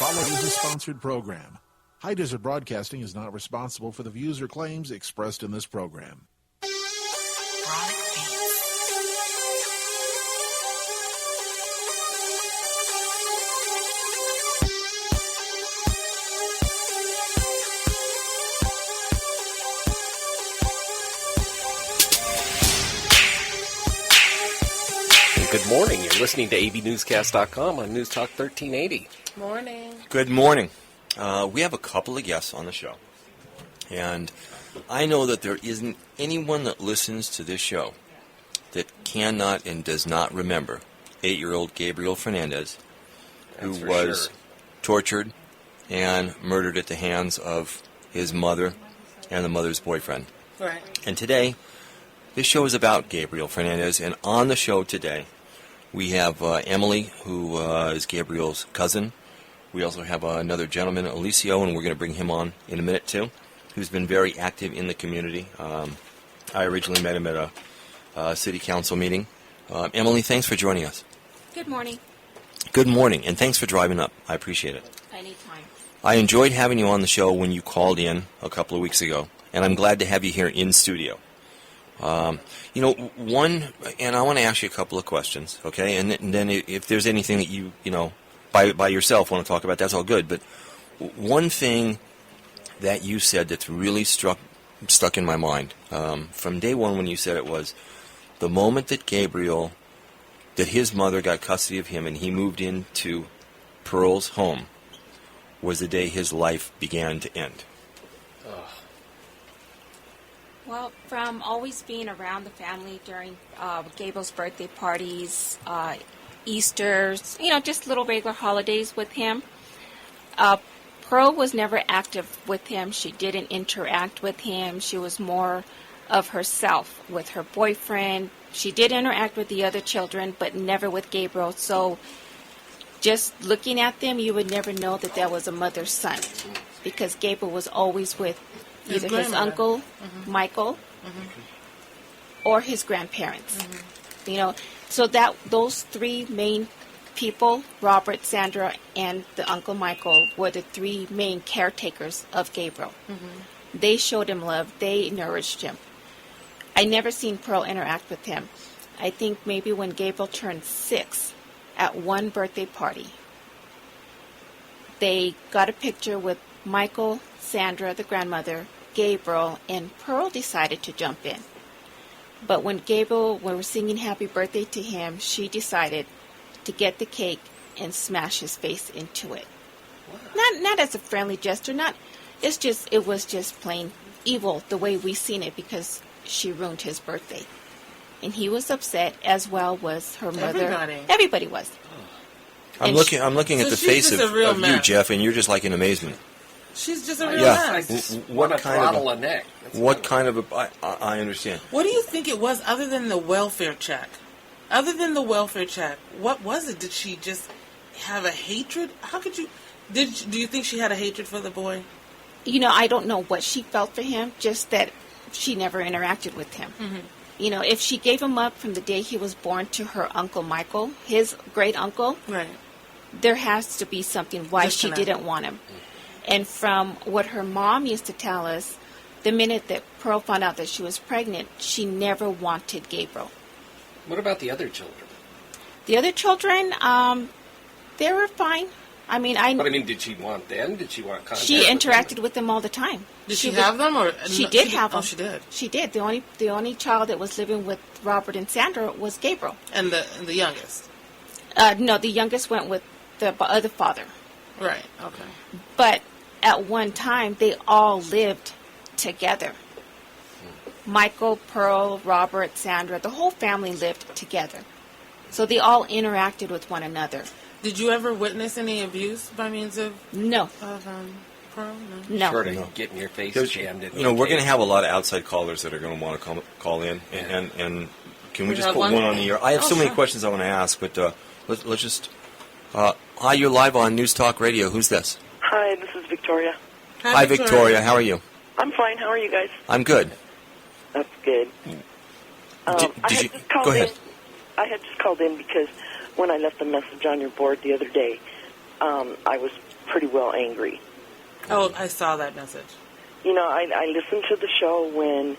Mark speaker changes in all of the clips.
Speaker 1: following is a sponsored program. High Desert Broadcasting is not responsible for the views or claims expressed in this program.
Speaker 2: Good morning. You're listening to AVNewscast.com on News Talk 1380.
Speaker 3: Morning.
Speaker 4: Good morning. We have a couple of guests on the show. And I know that there isn't anyone that listens to this show that cannot and does not remember 8-year-old Gabriel Fernandez, who was tortured and murdered at the hands of his mother and the mother's boyfriend.
Speaker 3: Right.
Speaker 4: And today, this show is about Gabriel Fernandez. And on the show today, we have Emily, who is Gabriel's cousin. We also have another gentleman, Alicio, and we're going to bring him on in a minute, too, who's been very active in the community. I originally met him at a city council meeting. Emily, thanks for joining us.
Speaker 5: Good morning.
Speaker 4: Good morning, and thanks for driving up. I appreciate it.
Speaker 5: Anytime.
Speaker 4: I enjoyed having you on the show when you called in a couple of weeks ago, and I'm glad to have you here in studio. And I want to ask you a couple of questions, okay? And then if there's anything that you by yourself want to talk about, that's all good. But one thing that you said that's really stuck in my mind from day one when you said it was the moment that his mother got custody of him and he moved into Pearl's home was the day his life began to end.
Speaker 5: Well, from always being around the family during Gabriel's birthday parties, Easter's, just little regular holidays with him, Pearl was never active with him. She didn't interact with him. She was more of herself with her boyfriend. She did interact with the other children, but never with Gabriel. So just looking at them, you would never know that was a mother's son, because Gabriel was always with either his uncle, Michael, or his grandparents. So that those three main people, Robert, Sandra, and the Uncle Michael, were the three main caretakers of Gabriel. They showed him love. They nourished him. I never seen Pearl interact with him. I think maybe when Gabriel turned 6 at one birthday party, they got a picture with Michael, Sandra, the grandmother, Gabriel, and Pearl decided to jump in. But when we were singing happy birthday to him, she decided to get the cake and smash his face into it. Wow. Not as a friendly gesture, it was just plain evil the way we seen it, because she ruined his birthday. And he was upset, as well was her mother. Everybody was.
Speaker 4: I'm looking at the face of you, Jeff, and you're just like in amazement.
Speaker 3: She's just a real mess.
Speaker 2: What a throttle a neck.
Speaker 4: I understand.
Speaker 3: What do you think it was, other than the welfare check? What was it? Did she just have a hatred? How could you... Do you think she had a hatred for the boy?
Speaker 5: I don't know what she felt for him, just that she never interacted with him. If she gave him up from the day he was born to her Uncle Michael, his great uncle,
Speaker 3: right,
Speaker 5: there has to be something why she didn't want him. And from what her mom used to tell us, the minute that Pearl found out that she was pregnant, she never wanted Gabriel.
Speaker 2: What about the other children?
Speaker 5: The other children, they were fine.
Speaker 2: Did she want them? Did she want contact?
Speaker 5: She interacted with them all the time.
Speaker 3: Did she have them, or
Speaker 5: she did have them?
Speaker 3: Oh, she did.
Speaker 5: She did. The only child that was living with Robert and Sandra was Gabriel.
Speaker 3: And the youngest.
Speaker 5: No, the youngest went with the other father.
Speaker 3: Right. Okay.
Speaker 5: But at one time, they all lived together. Michael, Pearl, Robert, Sandra, the whole family lived together. So they all interacted with one another.
Speaker 3: Did you ever witness any abuse by means of...
Speaker 5: No.
Speaker 3: Pearl?
Speaker 5: No.
Speaker 2: Short of getting your face jammed in.
Speaker 4: We're going to have a lot of outside callers that are going to want to call in. And can we just put one on the air? I have so many questions I want to ask, but let's just... hi, you're live on News Talk Radio. Who's this?
Speaker 6: Hi, this is Victoria.
Speaker 4: Hi, Victoria. How are you?
Speaker 6: I'm fine. How are you guys?
Speaker 4: I'm good.
Speaker 6: That's good.
Speaker 4: Go ahead.
Speaker 6: I had just called in because when I left a message on your board the other day, I was pretty well angry.
Speaker 3: Oh, I saw that message.
Speaker 6: You know, I listened to the show when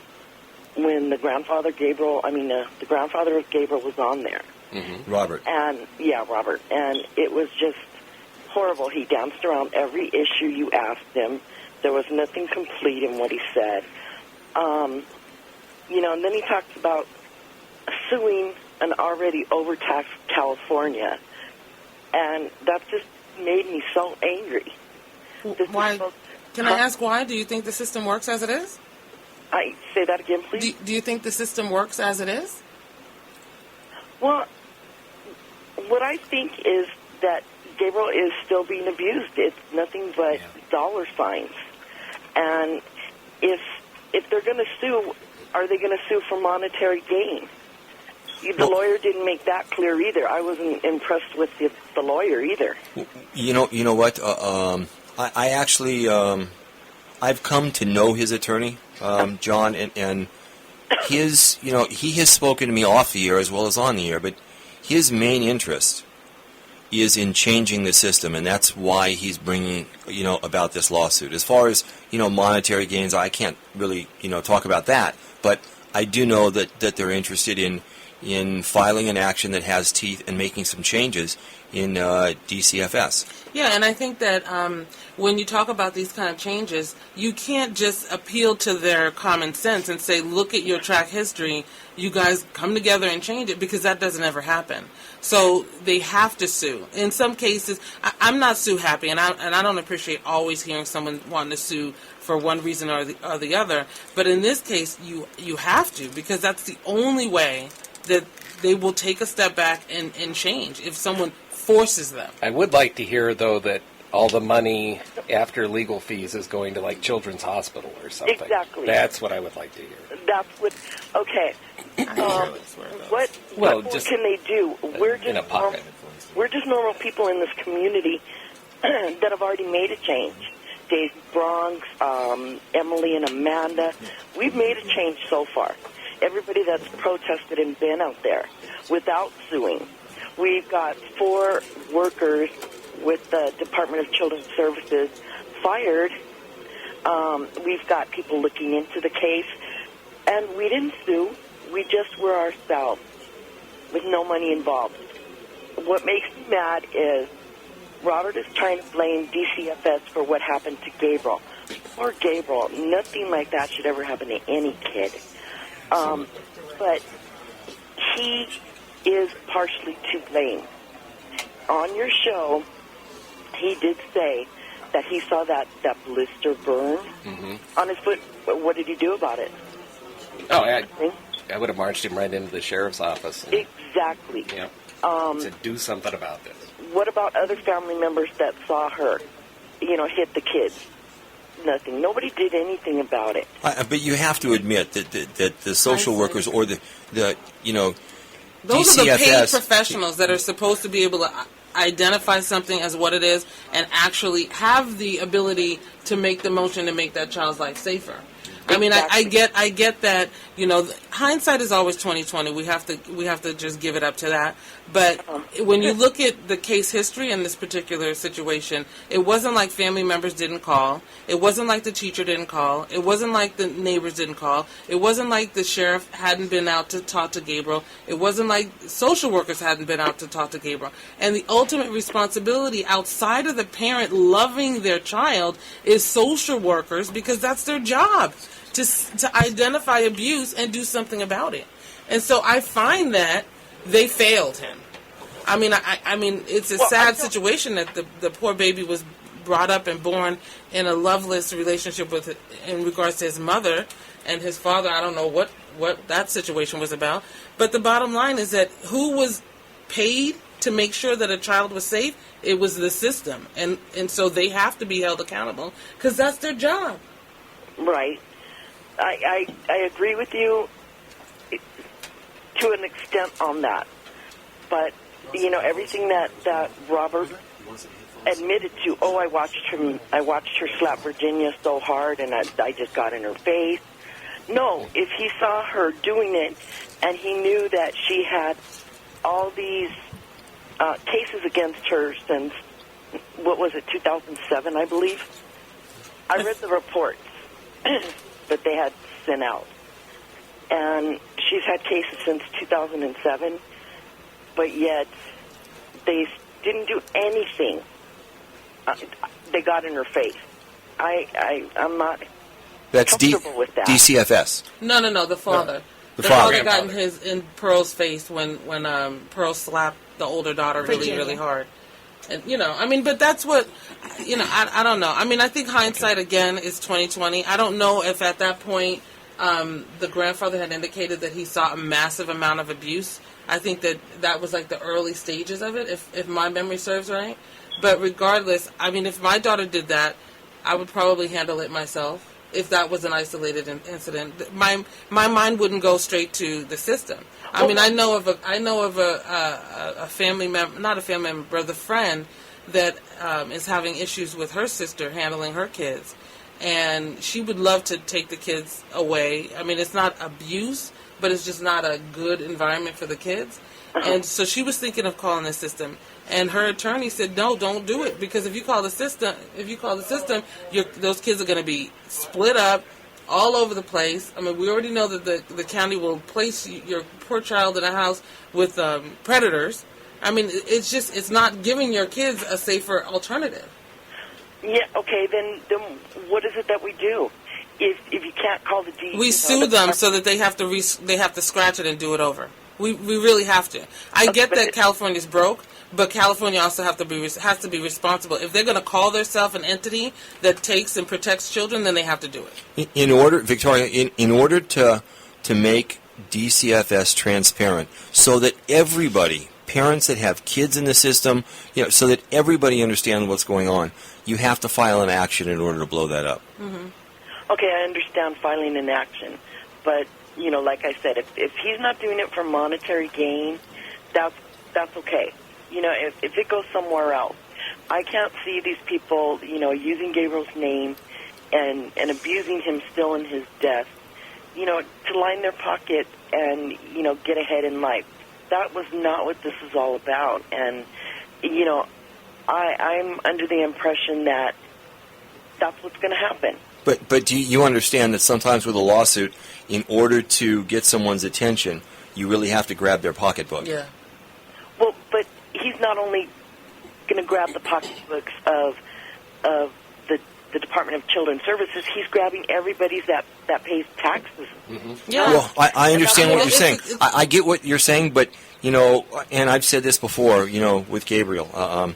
Speaker 6: the grandfather Gabriel, the grandfather of Gabriel was on there.
Speaker 4: Mm-hmm. Robert.
Speaker 6: And, yeah, Robert. And it was just horrible. He danced around every issue you asked him. There was nothing complete in what he said. You know, and then he talks about suing an already overtaxed California. And that just made me so angry.
Speaker 3: Why? Can I ask why? Do you think the system works as it is?
Speaker 6: Say that again, please.
Speaker 3: Do you think the system works as it is?
Speaker 6: Well, what I think is that Gabriel is still being abused. It's nothing but dollar signs. And if they're going to sue, are they going to sue for monetary gain? The lawyer didn't make that clear either. I wasn't impressed with the lawyer either.
Speaker 4: You know what? I actually I've come to know his attorney, John, and his he has spoken to me off the air as well as on the air, but his main interest is in changing the system, and that's why he's bringing about this lawsuit. As far as monetary gains, I can't really talk about that, but I do know that they're interested in filing an action that has teeth and making some changes in DCFS.
Speaker 3: Yeah, and I think that when you talk about these kind of changes, you can't just appeal to their common sense and say, look at your track history, you guys come together and change it, because that doesn't ever happen. So they have to sue. In some cases, I'm not sue happy, and I don't appreciate always hearing someone wanting to sue for one reason or the other. But in this case, you have to, because that's the only way that they will take a step back and change, if someone forces them.
Speaker 2: I would like to hear, though, that all the money after legal fees is going to, like, Children's Hospital or something.
Speaker 6: Exactly.
Speaker 2: That's what I would like to hear.
Speaker 6: That's what, okay. What more can they do? We're just
Speaker 2: in a pocket.
Speaker 6: We're just normal people in this community that have already made a change. Dave Bronx, Emily and Amanda, we've made a change so far. Everybody that's protested and been out there without suing. We've got 4 workers with the Department of Children's Services fired. We've got people looking into the case. And we didn't sue. We just were ourselves with no money involved. What makes me mad is Robert is trying to blame DCFS for what happened to Gabriel. Poor Gabriel. Nothing like that should ever happen to any kid. But he is partially to blame. On your show, he did say that he saw that blister burn on his foot. What did he do about it?
Speaker 2: Oh, I would have marched him right into the sheriff's office.
Speaker 6: Exactly.
Speaker 2: Yeah. To do something about this.
Speaker 6: What about other family members that saw her, hit the kids? Nothing. Nobody did anything about it.
Speaker 4: But you have to admit that the social workers or the
Speaker 3: those
Speaker 4: DCFS,
Speaker 3: are the paid professionals that are supposed to be able to identify something as what it is and actually have the ability to make the motion to make that child's life safer. I mean,
Speaker 6: Exactly.
Speaker 3: I get that. Hindsight is always 20/20. We have to just give it up to that. But when you look at the case history in this particular situation, it wasn't like family members didn't call. It wasn't like the teacher didn't call. It wasn't like the neighbors didn't call. It wasn't like the sheriff hadn't been out to talk to Gabriel. It wasn't like social workers hadn't been out to talk to Gabriel. And the ultimate responsibility outside of the parent loving their child is social workers, because that's their job. To identify abuse and do something about it. And so I find that they failed him. I mean, it's a sad situation that the poor baby was brought up and born in a loveless relationship in regards to his mother and his father. I don't know what that situation was about. But the bottom line is that who was paid to make sure that a child was safe? It was the system. And so they have to be held accountable, because that's their job.
Speaker 6: Right. I agree with you to an extent on that. But, everything that Robert admitted to, I watched her slap Virginia so hard and I just got in her face. No, if he saw her doing it and he knew that she had all these cases against her since what was it, 2007, I believe. I read the reports that they had sent out. And she's had cases since 2007, but yet they didn't do anything. They got in her face. I'm not comfortable with that.
Speaker 4: DCFS.
Speaker 3: No, the father.
Speaker 4: The
Speaker 3: father
Speaker 4: father.
Speaker 3: got in Pearl's face when Pearl slapped the older daughter really hard. And, but that's what, I don't know. I mean, I think hindsight, again, is 20/20. I don't know if at that point the grandfather had indicated that he saw a massive amount of abuse. I think that was like the early stages of it, if my memory serves right. But regardless, I mean, if my daughter did that, I would probably handle it myself. If that was an isolated incident, my mind wouldn't go straight to the system. I mean, I know of a family member, not a family member, but a friend that is having issues with her sister handling her kids, and she would love to take the kids away. I mean, it's not abuse, but it's just not a good environment for the kids. And so she was thinking of calling the system, and her attorney said, "No, don't do it, because if you call the system, those kids are going to be split up all over the place. I mean, we already know that the county will place your poor child in a house with predators. I mean, it's not giving your kids a safer alternative."
Speaker 6: Yeah. Okay. Then what is it that we do? If you can't call the DA,
Speaker 3: we sue them so that they have to scratch it and do it over. We really have to. I get that California's broke, but California also has to be responsible. If they're going to call themselves an entity that takes and protects children, then they have to do it.
Speaker 4: In order to make DCFS transparent, so that everybody, parents that have kids in the system, so that everybody understands what's going on, you have to file an action in order to blow that up.
Speaker 3: Mm-hmm.
Speaker 6: Okay, I understand filing an action, but like I said, if he's not doing it for monetary gain, that's okay. If it goes somewhere else, I can't see these people, using Gabriel's name and abusing him still in his death, to line their pocket and, get ahead in life. That was not what this is all about. And, I'm under the impression that that's what's going to happen.
Speaker 4: But do you understand that sometimes with a lawsuit, in order to get someone's attention, you really have to grab their pocketbook?
Speaker 3: Yeah.
Speaker 6: Well, but he's not only going to grab the pocketbooks of the Department of Children's Services, he's grabbing everybody's that pays taxes.
Speaker 2: Mm-hmm.
Speaker 3: Yeah.
Speaker 4: Well, I understand what you're saying. I get what you're saying, but, and I've said this before, with Gabriel,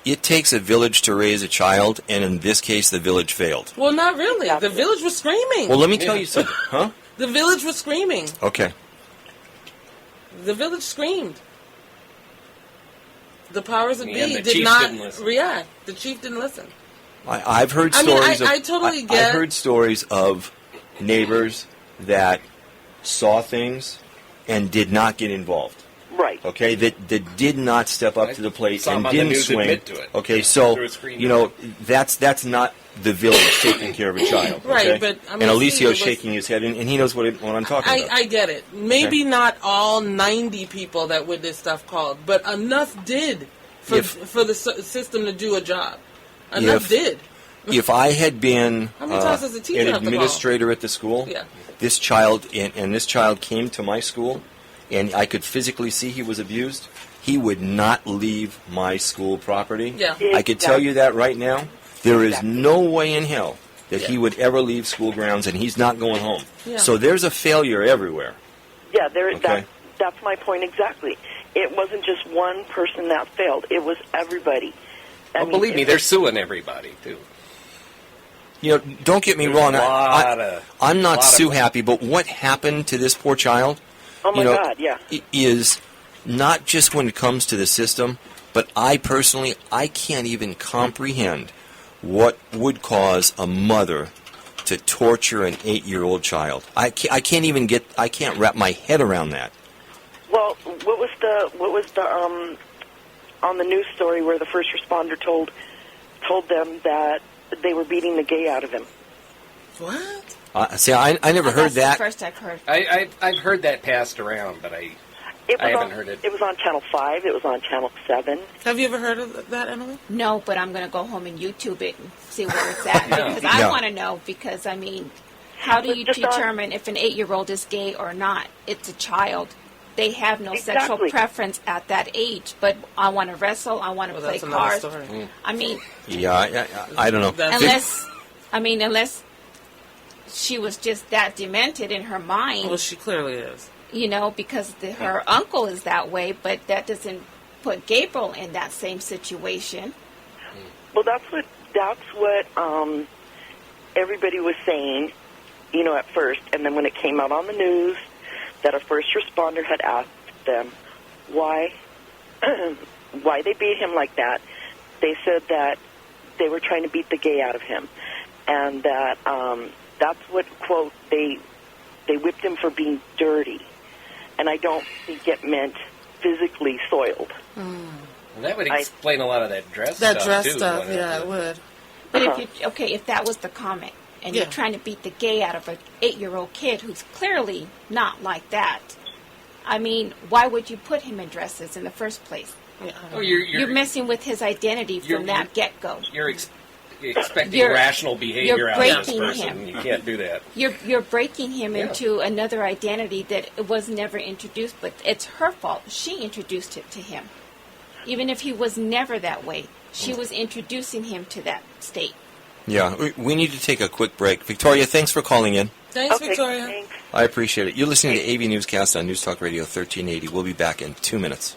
Speaker 4: it takes a village to raise a child, and in this case, the village failed.
Speaker 3: Well, not really. The village was screaming.
Speaker 4: Well, let me tell you something. Huh?
Speaker 3: The village was screaming.
Speaker 4: Okay.
Speaker 3: The village screamed. The powers that be
Speaker 2: did
Speaker 3: not
Speaker 2: listen.
Speaker 3: react. The chief didn't listen.
Speaker 4: I've heard stories.
Speaker 3: I totally get.
Speaker 4: I've heard stories of neighbors that saw things and did not get involved.
Speaker 6: Right.
Speaker 4: Okay, that did not step up to the plate
Speaker 2: Some
Speaker 4: and
Speaker 2: on the
Speaker 4: didn't
Speaker 2: news
Speaker 4: swing.
Speaker 2: admit to it.
Speaker 4: Okay, so
Speaker 2: Through a screen.
Speaker 4: that's not the village taking care of a child.
Speaker 3: Right,
Speaker 4: okay?
Speaker 3: but, I mean,
Speaker 4: and
Speaker 3: see,
Speaker 4: Alicio's
Speaker 3: it was-
Speaker 4: shaking his head, and he knows what I'm talking about.
Speaker 3: I get it. Maybe not all 90 people that witnessed stuff called, but enough did for the system to do a job. Enough did.
Speaker 4: If I had been
Speaker 3: How many times does a teacher
Speaker 4: an
Speaker 3: have to call?
Speaker 4: administrator at the school,
Speaker 3: Yeah.
Speaker 4: this child and this child came to my school, and I could physically see he was abused, he would not leave my school property.
Speaker 3: Yeah.
Speaker 4: I could tell you that right now. There is no way in hell that he would ever leave school grounds, and he's not going home.
Speaker 3: Yeah.
Speaker 4: So there's a failure everywhere.
Speaker 6: Yeah,
Speaker 4: Okay.
Speaker 6: that's my point exactly. It wasn't just one person that failed. It was everybody. I mean,
Speaker 2: Believe me, they're suing everybody, too.
Speaker 4: Don't get me wrong. I'm not
Speaker 2: lot
Speaker 4: Sue
Speaker 2: of-
Speaker 4: happy, but what happened to this poor child?
Speaker 6: Oh my God, yeah.
Speaker 4: Is not just when it comes to the system, but I personally can't even comprehend what would cause a mother to torture an 8-year-old child. I can't wrap my head around that.
Speaker 6: Well, what was the on the news story where the first responder told them that they were beating the gay out of him?
Speaker 3: What?
Speaker 4: See, I never heard
Speaker 5: That's
Speaker 4: that.
Speaker 5: the first I've heard.
Speaker 2: I've heard that passed around, but I haven't heard it.
Speaker 6: It was on Channel 5. It was on Channel 7.
Speaker 3: Have you ever heard of that, Emily?
Speaker 5: No, but I'm going to go home and YouTube it and see where it's at because I want to know. Because I mean, how do you determine if an 8-year-old is gay or not? It's a child. They have no sexual preference at that age. But I want to wrestle. I want to play cards. I mean,
Speaker 4: I don't know.
Speaker 5: Unless she was just that demented in her mind.
Speaker 3: Well, she clearly is.
Speaker 5: You know, because her uncle is that way, but that doesn't put Gabriel in that same situation.
Speaker 6: Well, that's what everybody was saying, you know, at first. And then when it came out on the news that a first responder had asked them why they beat him like that, they said that they were trying to beat the gay out of him. And that that's what, quote, they whipped him for being dirty. And I don't think it meant physically soiled.
Speaker 2: Well, that would explain a lot of that dress stuff, too.
Speaker 3: Yeah, it would.
Speaker 5: But if that was the comment, and you're trying to beat the gay out of an 8-year-old kid who's clearly not like that, I mean, why would you put him in dresses in the first place?
Speaker 2: Yeah.
Speaker 5: You're messing with his identity from that get-go.
Speaker 2: You're expecting rational behavior out of this person. You can't do that.
Speaker 5: You're breaking him into another identity that was never introduced, but it's her fault. She introduced it to him. Even if he was never that way, she was introducing him to that state.
Speaker 4: Yeah, we need to take a quick break. Victoria, thanks for calling in.
Speaker 3: Thanks, Victoria.
Speaker 6: Thanks.
Speaker 4: I appreciate it. You're listening to AV Newscast on News Talk Radio 1380. We'll be back in 2 minutes.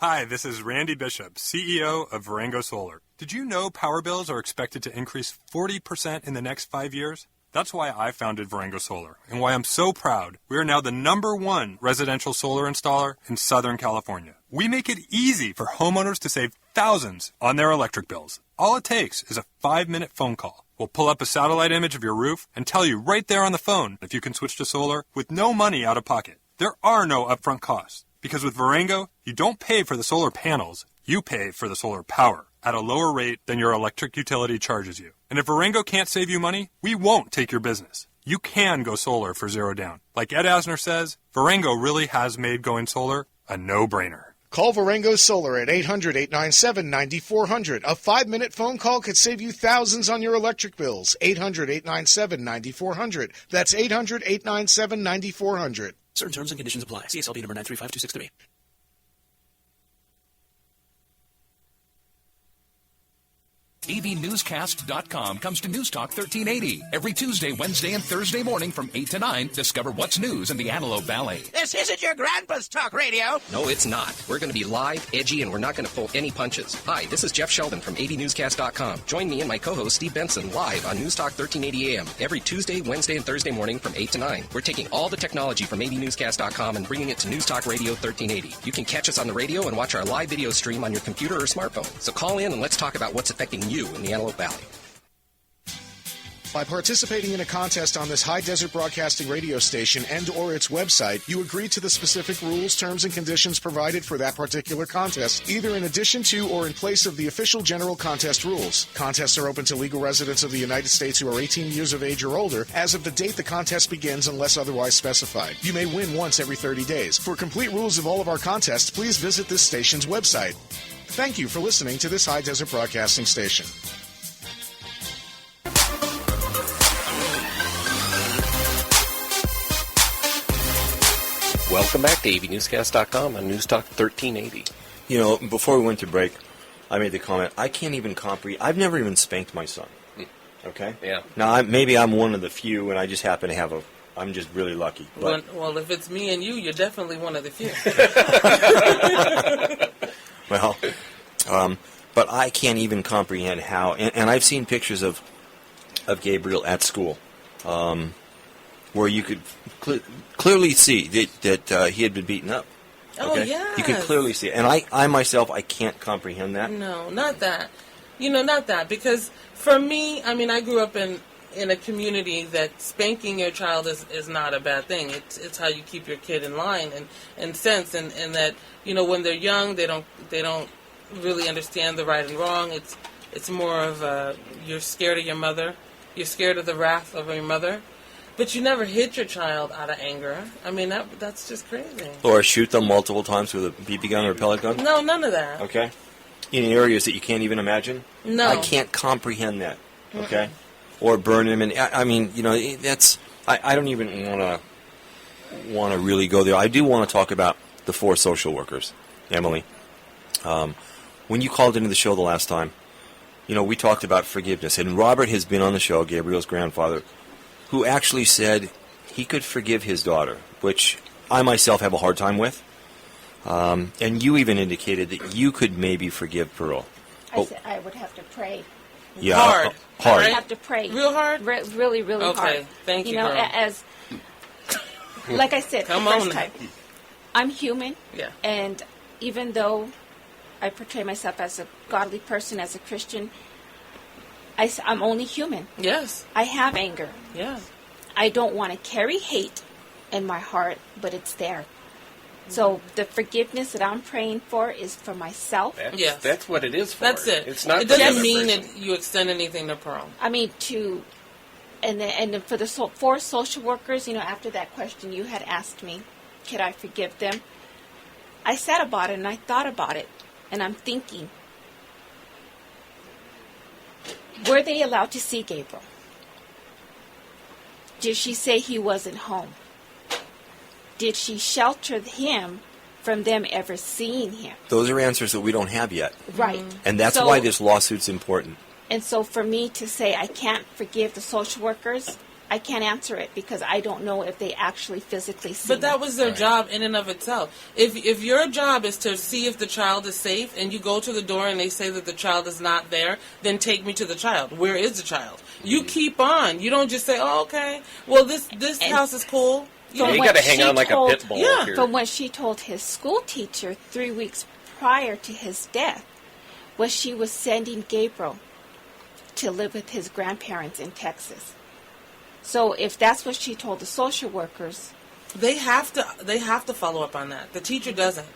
Speaker 7: Hi, this is Randy Bishop, CEO of Varengo Solar. Did you know power bills are expected to increase 40% in the next 5 years? That's why I founded Varengo Solar, and why I'm so proud we are now the #1 residential solar installer in Southern California. We make it easy for homeowners to save thousands on their electric bills. All it takes is a 5-minute phone call. We'll pull up a satellite image of your roof and tell you right there on the phone if you can switch to solar with no money out of pocket. There are no upfront costs. Because with Varengo, you don't pay for the solar panels, you pay for the solar power at a lower rate than your electric utility charges you. And if Varengo can't save you money, we won't take your business. You can go solar for zero down. Like Ed Asner says, Varengo really has made going solar a no-brainer.
Speaker 8: Call Varengo Solar at 800-897-9400. A 5-minute phone call could save you thousands on your electric bills. 800-897-9400. That's 800-897-9400.
Speaker 9: Certain terms and conditions apply. CSLB number 935263. AVNewscast.com comes to News Talk 1380. Every Tuesday, Wednesday, and Thursday morning from 8 to 9, discover what's news in the Antelope Valley.
Speaker 10: This isn't your grandpa's talk radio.
Speaker 11: No, it's not. We're going to be live, edgy, and we're not going to pull any punches. Hi, this is Jeff Sheldon from AVNewscast.com. Join me and my co-host Steve Benson live on News Talk 1380 AM every Tuesday, Wednesday, and Thursday morning from 8 to 9. We're taking all the technology from AVNewscast.com and bringing it to News Talk Radio 1380. You can catch us on the radio and watch our live video stream on your computer or smartphone. So call in and let's talk about what's affecting you in the Antelope Valley.
Speaker 8: By participating in a contest on this high desert broadcasting radio station and or its website, you agree to the specific rules, terms, and conditions provided for that particular contest, either in addition to or in place of the official general contest rules. Contests are open to legal residents of the United States who are 18 years of age or older as of the date the contest begins unless otherwise specified. You may win once every 30 days. For complete rules of all of our contests, please visit this station's website. Thank you for listening to this high desert broadcasting station.
Speaker 2: Welcome back to AVNewscast.com on News Talk 1380.
Speaker 4: You know, before we went to break, I made the comment, I can't even comprehend. I've never even spanked my son. Okay?
Speaker 2: Yeah.
Speaker 4: Now, maybe I'm one of the few, and I just happen to have I'm just really lucky. But
Speaker 3: Well, if it's me and you, you're definitely one of the few.
Speaker 4: Well, but I can't even comprehend how, and I've seen pictures of Gabriel at school, where you could clearly see that he had been beaten up. Okay?
Speaker 3: Oh, yeah.
Speaker 4: You could clearly see it. And I myself, I can't comprehend that.
Speaker 3: No, not that. Not that. Because for me, I mean, I grew up in a community that spanking your child is not a bad thing. It's how you keep your kid in line and sense, and that, when they're young, they don't really understand the right and wrong. It's more of you're scared of your mother. You're scared of the wrath of your mother. But you never hit your child out of anger. I mean, that's just crazy.
Speaker 4: Or shoot them multiple times with a BB gun or a pellet gun?
Speaker 3: No, none of that.
Speaker 4: Okay. In areas that you can't even imagine?
Speaker 3: No.
Speaker 4: I can't comprehend that. Okay? Or burn them. And I mean, that's... I don't even want to really go there. I do want to talk about the 4 social workers, Emily. When you called into the show the last time, we talked about forgiveness. And Robert has been on the show, Gabriel's grandfather, who actually said he could forgive his daughter, which I myself have a hard time with. And you even indicated that you could maybe forgive Pearl.
Speaker 5: I said I would have to pray.
Speaker 3: Yeah,
Speaker 4: hard.
Speaker 5: I would have to pray.
Speaker 3: Real hard?
Speaker 5: Really, really hard.
Speaker 3: Okay, thank you, girl.
Speaker 5: As like I said
Speaker 3: Come
Speaker 5: the first
Speaker 3: on.
Speaker 5: time, I'm human.
Speaker 3: Yeah.
Speaker 5: And even though I portray myself as a godly person, as a Christian, I'm only human.
Speaker 3: Yes.
Speaker 5: I have anger.
Speaker 3: Yeah.
Speaker 5: I don't want to carry hate in my heart, but it's there. So the forgiveness that I'm praying for is for myself.
Speaker 3: Yes.
Speaker 2: That's what it is for.
Speaker 3: That's it.
Speaker 2: It's not
Speaker 3: It
Speaker 2: for the
Speaker 3: doesn't
Speaker 2: other
Speaker 3: mean
Speaker 2: person.
Speaker 3: that you extend anything to Pearl.
Speaker 5: I mean, and then for the 4 social workers, after that question you had asked me, could I forgive them? I sat about it and I thought about it, and I'm thinking, were they allowed to see Gabriel? Did she say he wasn't home? Did she shelter him from them ever seeing him?
Speaker 4: Those are answers that we don't have yet.
Speaker 5: Right.
Speaker 4: And that's
Speaker 5: So-
Speaker 4: why this lawsuit's important.
Speaker 5: And so for me to say I can't forgive the social workers, I can't answer it because I don't know if they actually physically see
Speaker 3: But that
Speaker 5: him.
Speaker 3: was their job in and of itself. If your job is to see if the child is safe and you go to the door and they say that the child is not there, then take me to the child. Where is the child? You keep on. You don't just say, oh, okay, well, this house is cool.
Speaker 2: You got to hang on like a pit bull.
Speaker 3: Yeah.
Speaker 2: Here.
Speaker 5: From what she told his school teacher 3 weeks prior to his death, was she was sending Gabriel to live with his grandparents in Texas. So if that's what she told the social workers,
Speaker 3: They have to follow up on that. The teacher doesn't.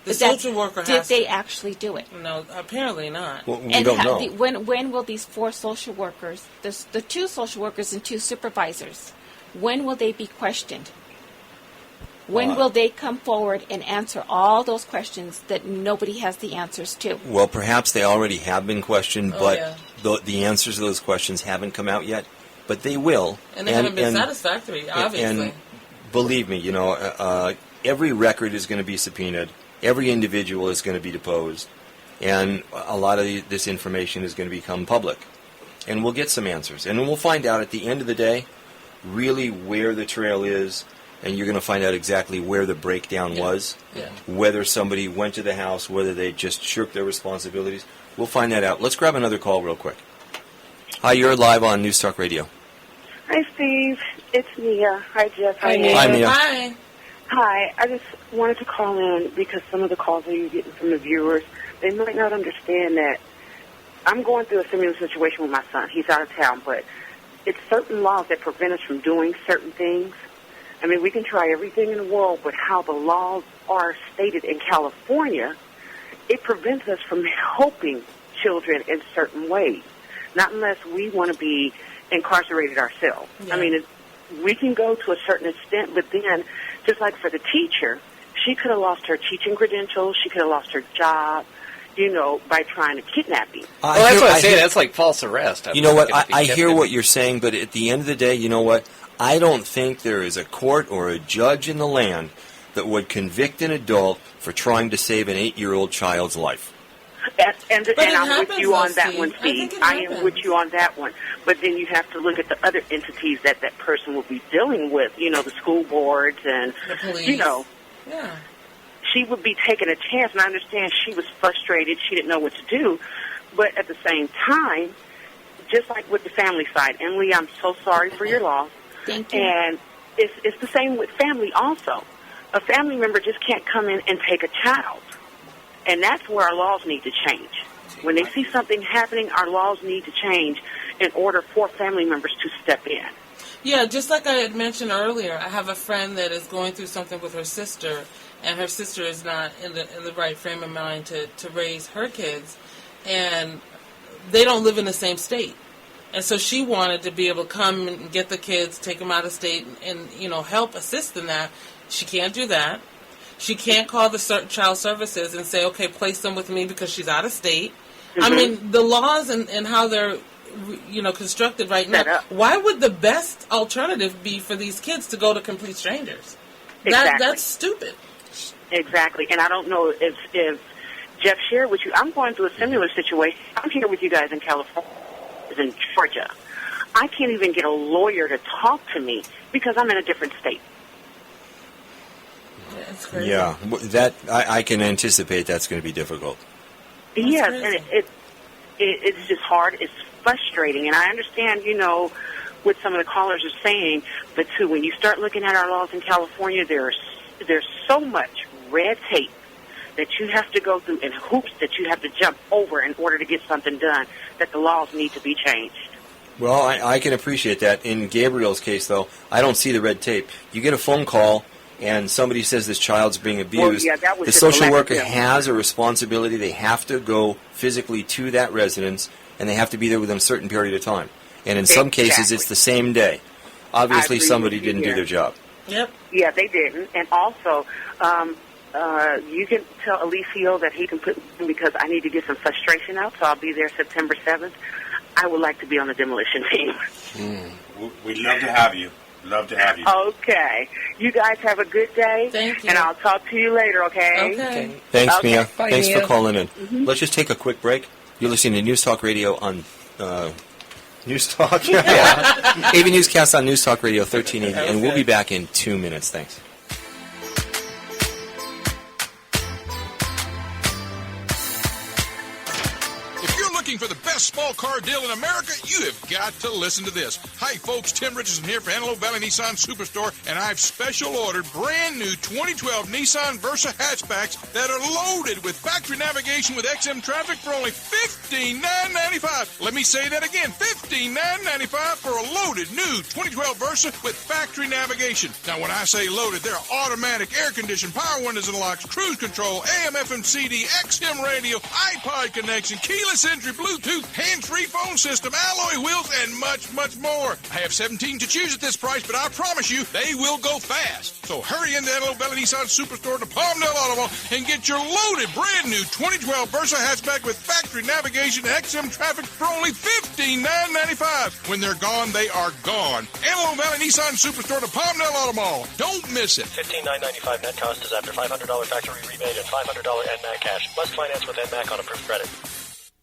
Speaker 3: The
Speaker 5: Is that-
Speaker 3: social worker
Speaker 5: did
Speaker 3: has
Speaker 5: they
Speaker 3: to.
Speaker 5: actually do it?
Speaker 3: No, apparently not.
Speaker 4: Well, we
Speaker 5: And
Speaker 4: don't know.
Speaker 5: when will these 4 social workers, the 2 social workers and 2 supervisors, when will they be questioned? When will they come forward and answer all those questions that nobody has the answers to?
Speaker 4: Well, perhaps they already have been questioned,
Speaker 3: Oh,
Speaker 4: but
Speaker 3: yeah.
Speaker 4: the answers to those questions haven't come out yet. But they will.
Speaker 3: And they haven't been satisfactory, obviously.
Speaker 4: And believe me, every record is going to be subpoenaed. Every individual is going to be deposed. And a lot of this information is going to become public. And we'll get some answers. And we'll find out at the end of the day really where the trail is. And you're going to find out exactly where the breakdown was.
Speaker 3: Yeah.
Speaker 4: Whether somebody went to the house, whether they just shirked their responsibilities. We'll find that out. Let's grab another call real quick. Hi, you're live on News Talk Radio.
Speaker 12: Hi, Steve. It's Mia. Hi, Jeff.
Speaker 4: Hi, Mia. Hi, Mia.
Speaker 3: Hi.
Speaker 12: Hi. I just wanted to call in because some of the calls that you're getting from the viewers, they might not understand that I'm going through a similar situation with my son. He's out of town, but it's certain laws that prevent us from doing certain things. I mean, we can try everything in the world, but how the laws are stated in California, it prevents us from helping children in certain ways. Not unless we want to be incarcerated ourselves.
Speaker 3: Yeah.
Speaker 12: I mean, we can go to a certain extent, but then, just like for the teacher, she could have lost her teaching credentials, she could have lost her job, by trying to kidnap him.
Speaker 2: Well, that's what I'm saying. That's like false arrest.
Speaker 4: You know what? I hear what you're saying, but at the end of the day, you know what? I don't think there is a court or a judge in the land that would convict an adult for trying to save an 8-year-old child's life.
Speaker 12: And I'm with you on that one, Steve. I am with you on that one. But then you have to look at the other entities that person will be dealing with, the school boards and,
Speaker 3: The police.
Speaker 12: Yeah. She would be taking a chance, and I understand she was frustrated. She didn't know what to do. But at the same time, just like with the family side, Emily, I'm so sorry for your loss.
Speaker 5: Thank you.
Speaker 12: And it's the same with family also. A family member just can't come in and take a child. And that's where our laws need to change. When they see something happening, our laws need to change in order for family members to step in.
Speaker 3: Yeah, just like I had mentioned earlier, I have a friend that is going through something with her sister, and her sister is not in the right frame of mind to raise her kids, and they don't live in the same state. And so she wanted to be able to come and get the kids, take them out of state, and help assist in that. She can't do that. She can't call the child services and say, okay, place them with me because she's out of state. Mm-hmm. I mean, the laws and how they're constructed right now. Why would the best alternative be for these kids to go to complete strangers?
Speaker 12: Exactly.
Speaker 3: That's stupid.
Speaker 12: Exactly. And I don't know if Jeff shared with you, I'm going through a similar situation. I'm here with you guys in California, in Georgia. I can't even get a lawyer to talk to me because I'm in a different state.
Speaker 3: That's crazy.
Speaker 4: Yeah, that I can anticipate that's going to be difficult.
Speaker 12: Yes, and it's just hard. It's frustrating, and I understand, what some of the callers are saying, but too, when you start looking at our laws in California, there's so much red tape that you have to go through and hoops that you have to jump over in order to get something done, that the laws need to be changed.
Speaker 4: Well, I can appreciate that. In Gabriel's case, though, I don't see the red tape. You get a phone call, and somebody says this child's being abused.
Speaker 12: Well, yeah,
Speaker 4: the social worker has a responsibility. They have to go physically to that residence, and they have to be there within a certain period of time. And in some cases, it's the same day. Obviously, somebody didn't do their job.
Speaker 3: Yep.
Speaker 12: Yeah, they didn't. And also, you can tell Alicio that he can put me because I need to get some frustration out, so I'll be there September 7th. I would like to be on the demolition team.
Speaker 13: We'd love to have you. Love to have you.
Speaker 12: Okay. You guys have a good day.
Speaker 3: Thank you.
Speaker 12: And I'll talk to you later, okay?
Speaker 3: Okay.
Speaker 4: Thanks,
Speaker 12: Okay.
Speaker 4: Mia.
Speaker 12: Bye,
Speaker 4: Thanks
Speaker 12: Mia.
Speaker 4: for calling in. Let's just take a quick break. You're listening to News Talk Radio on News Talk? Yeah. AV Newscast on News Talk Radio 1380, and we'll be back in 2 minutes. Thanks.
Speaker 14: Looking for the best small car deal in America? You have got to listen to this. Hi, folks. Tim Richardson here for Antelope Valley Nissan Superstore, and I've special ordered brand new 2012 Nissan Versa hatchbacks that are loaded with factory navigation with XM traffic for only $15,995. Let me say that again. $15,995 for a loaded new 2012 Versa with factory navigation. Now, when I say loaded, they're automatic air conditioning, power windows and locks, cruise control, AM, FM, CD, XM radio, iPod connection, keyless entry, Bluetooth, hands-free phone system, alloy wheels, and much, much more. I have 17 to choose at this price, but I promise you, they will go fast. So hurry into Antelope Valley Nissan Superstore to Palmdale Auto Mall and get your loaded, brand new 2012 Versa hatchback with factory navigation and XM traffic for only $15,995. When they're gone, they are gone. Antelope Valley Nissan Superstore to Palmdale Auto Mall. Don't miss it.
Speaker 15: $15,995 net cost is after $500 factory rebate and $500 NMAC cash. Must finance with NMAC on approved credit.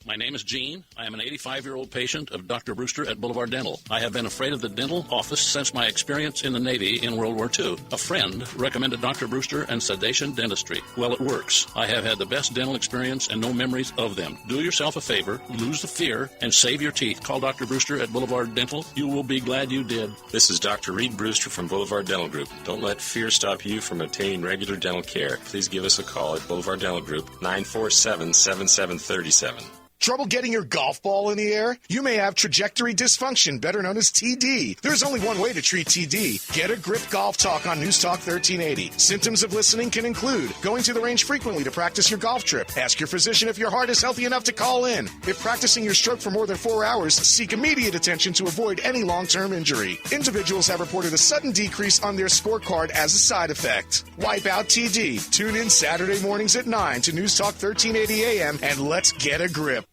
Speaker 16: My name is Gene. I am an 85-year-old patient of Dr. Brewster at Boulevard Dental. I have been afraid of the dental office since my experience in the Navy in World War II. A friend recommended Dr. Brewster and sedation dentistry. Well, it works. I have had the best dental experience and no memories of them. Do yourself a favor, lose the fear, and save your teeth. Call Dr. Brewster at Boulevard Dental. You will be glad you did.
Speaker 17: This is Dr. Reed Brewster from Boulevard Dental Group. Don't let fear stop you from obtaining regular dental care. Please give us a call at Boulevard Dental Group, 947-7737.
Speaker 8: Trouble getting your golf ball in the air? You may have trajectory dysfunction, better known as TD. There's only one way to treat TD. Get a grip golf talk on News Talk 1380. Symptoms of listening can include going to the range frequently to practice your golf trip. Ask your physician if your heart is healthy enough to call in. If practicing your stroke for more than 4 hours, seek immediate attention to avoid any long-term injury. Individuals have reported a sudden decrease on their scorecard as a side effect. Wipe out TD. Tune in Saturday mornings at 9 to News Talk 1380 AM and let's get a grip.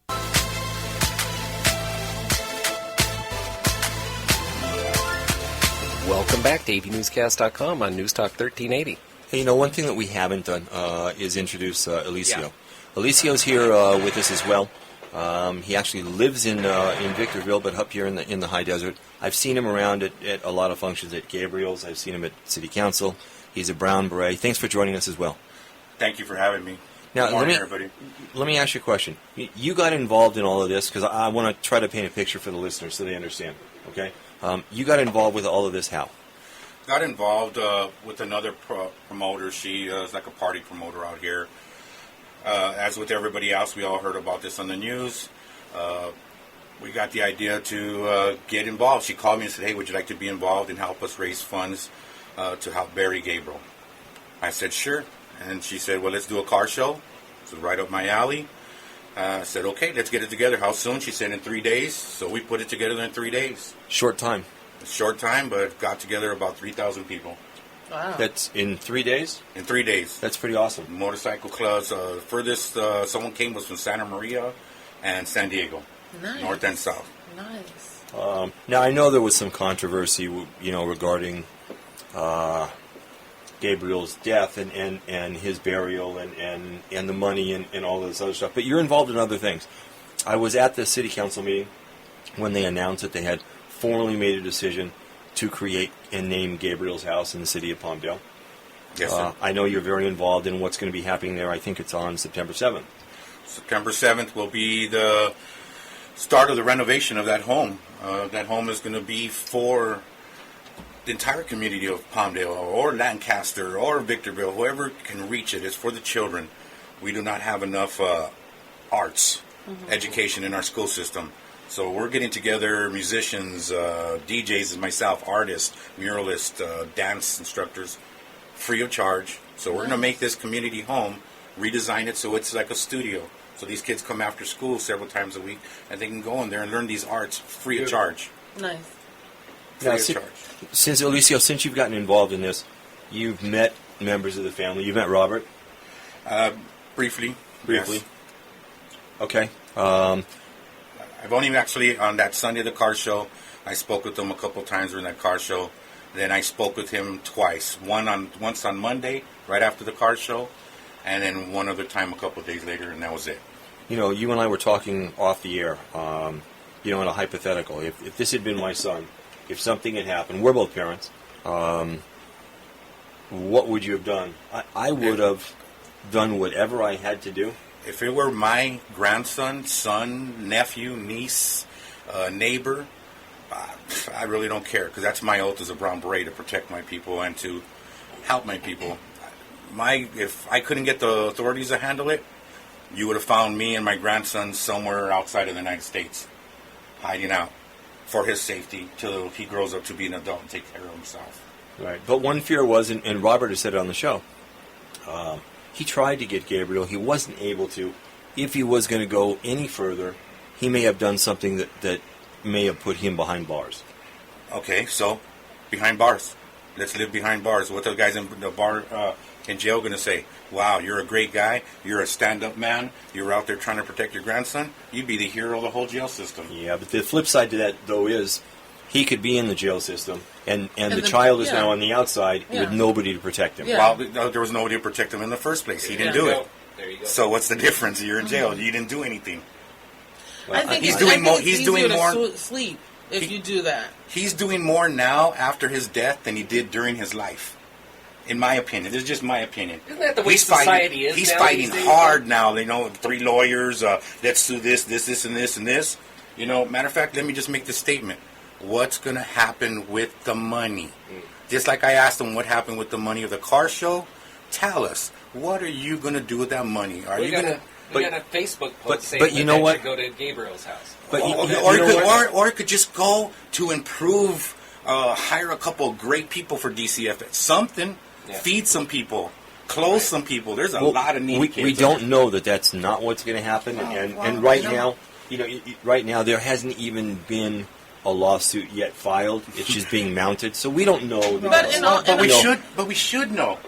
Speaker 11: Welcome back to AVNewscast.com on News Talk 1380.
Speaker 4: Hey, one thing that we haven't done is introduce Alicio. Yeah. Alicio's here with us as well. He actually lives in Victorville, but up here in the high desert. I've seen him around at a lot of functions at Gabriel's. I've seen him at City Council. He's a Brown Beret. Thanks for joining us as well.
Speaker 13: Thank you for having me.
Speaker 4: Now,
Speaker 13: Good morning, everybody.
Speaker 4: Let me ask you a question. You got involved in all of this because I want to try to paint a picture for the listeners so they understand. Okay, you got involved with all of this how?
Speaker 13: Got involved with another promoter. She is like a party promoter out here. As with everybody else, we all heard about this on the news. we got the idea to get involved. She called me and said, hey, would you like to be involved and help us raise funds to help bury Gabriel? I said, sure. And she said, well, let's do a car show. This is right up my alley. I said, okay, let's get it together. How soon? She said in 3 days. So we put it together in 3 days.
Speaker 4: Short time.
Speaker 13: Short time, but got together about 3,000 people.
Speaker 3: Wow.
Speaker 4: That's in 3 days?
Speaker 13: In 3 days.
Speaker 4: That's pretty awesome.
Speaker 13: Motorcycle clubs. Furthest someone came was from Santa Maria and San Diego.
Speaker 3: Nice.
Speaker 13: North and south.
Speaker 3: Nice.
Speaker 4: Now, I know there was some controversy, regarding Gabriel's death and his burial and the money and all this other stuff. But you're involved in other things. I was at the city council meeting when they announced that they had formally made a decision to create and name Gabriel's house in the city of Palmdale.
Speaker 13: Yes, sir.
Speaker 4: I know you're very involved in what's going to be happening there. I think it's on September 7th.
Speaker 13: September 7th will be the start of the renovation of that home. That home is going to be for the entire community of Palmdale or Lancaster or Victorville, whoever can reach it. It's for the children. We do not have enough arts education in our school system. So we're getting together musicians, DJs, and myself, artists, muralists, dance instructors, free of charge. So we're going to make this community home, redesign it so it's like a studio. So these kids come after school several times a week, and they can go in there and learn these arts free of charge.
Speaker 3: Nice.
Speaker 4: Now, since Alicio, since you've gotten involved in this, you've met members of the family. You've met Robert?
Speaker 13: Briefly.
Speaker 4: Briefly.
Speaker 13: Yes.
Speaker 4: Okay.
Speaker 13: I've only actually, on that Sunday of the car show, I spoke with him a couple times during that car show. Then I spoke with him twice. Once on Monday, right after the car show, and then one other time a couple of days later, and that was it.
Speaker 4: You and I were talking off the air, in a hypothetical. If this had been my son, if something had happened, we're both parents, what would you have done? I would have done whatever I had to do.
Speaker 13: If it were my grandson, son, nephew, niece, neighbor, I really don't care, because that's my oath as a brown beret, to protect my people and to help my people. If I couldn't get the authorities to handle it, you would have found me and my grandson somewhere outside of the United States, hiding out for his safety till he grows up to be an adult and take care of himself.
Speaker 4: Right. But one fear was, and Robert has said it on the show, he tried to get Gabriel. He wasn't able to. If he was going to go any further, he may have done something that may have put him behind bars.
Speaker 13: Okay, so behind bars. Let's live behind bars. What the guys in the bar in jail going to say? Wow, you're a great guy. You're a stand-up man. You're out there trying to protect your grandson. You'd be the hero of the whole jail system.
Speaker 4: Yeah, but the flip side to that, though, is he could be in the jail system, and the child is now on the outside with nobody to protect him.
Speaker 13: Yeah. Well, there was nobody to protect him in the first place. He didn't do it.
Speaker 2: There you go.
Speaker 13: So what's the difference? You're in jail. You didn't do anything.
Speaker 3: I think
Speaker 13: he's doing more. He's doing more.
Speaker 3: To sleep if you do that.
Speaker 13: He's doing more now after his death than he did during his life. In my opinion, this is just my opinion.
Speaker 2: Isn't that the way society is?
Speaker 13: He's fighting hard now. 3 lawyers. Let's sue this, and this, and this. Matter of fact, let me just make this statement. What's going to happen with the money? Just like I asked him what happened with the money of the car show, tell us. What are you going to do with that money? Are you going to...
Speaker 2: We got a Facebook post saying
Speaker 4: but you know what?
Speaker 2: should go to Gabriel's house.
Speaker 4: But
Speaker 13: or it could just go to improve, hire a couple of great people for DCF. Something. Yeah. Feed some people. Clothe some people. There's a lot of needy kids.
Speaker 4: We don't know that that's not what's going to happen. And right now, right now there hasn't even been a lawsuit yet filed. It's just being mounted, so we don't know.
Speaker 13: But we should know.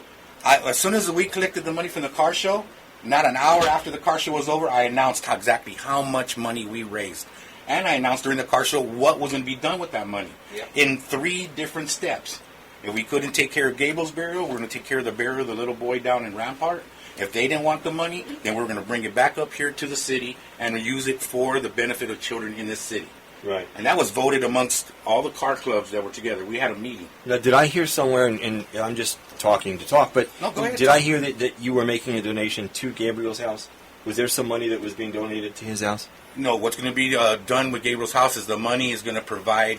Speaker 13: As soon as we collected the money from the car show, not an hour after the car show was over, I announced exactly how much money we raised, and I announced during the car show what was going to be done with that money in 3 different steps. If we couldn't take care of Gable's burial, we're going to take care of the burial of the little boy down in Rampart. If they didn't want the money, then we're going to bring it back up here to the city and use it for the benefit of children in this city.
Speaker 4: Right.
Speaker 13: And that was voted amongst all the car clubs that were together. We had a meeting.
Speaker 4: Now, did I hear somewhere, and I'm just talking to talk, but did I hear that you were making a donation to Gabriel's house? Was there some money that was being donated to his house?
Speaker 13: No, what's going to be done with Gabriel's house is the money is going to provide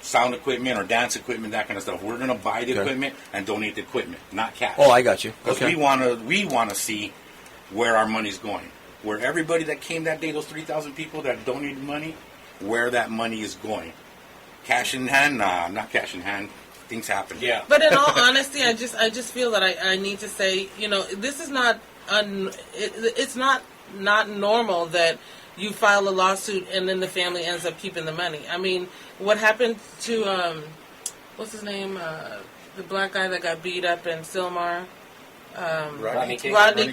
Speaker 13: sound equipment or dance equipment, that kind of stuff. We're going to buy the equipment and donate the equipment, not cash.
Speaker 4: Oh, I got you.
Speaker 13: Because we want to see where our money's going. Where everybody that came that day, those 3,000 people that donated money, where that money is going. Cash in hand? Nah, not cash in hand. Things happen.
Speaker 2: Yeah.
Speaker 3: But in all honesty, I just feel that I need to say, this is not it's not normal that you file a lawsuit and then the family ends up keeping the money. I mean, what happened to what's his name, the black guy that got beat up in Sylmar?
Speaker 2: Rodney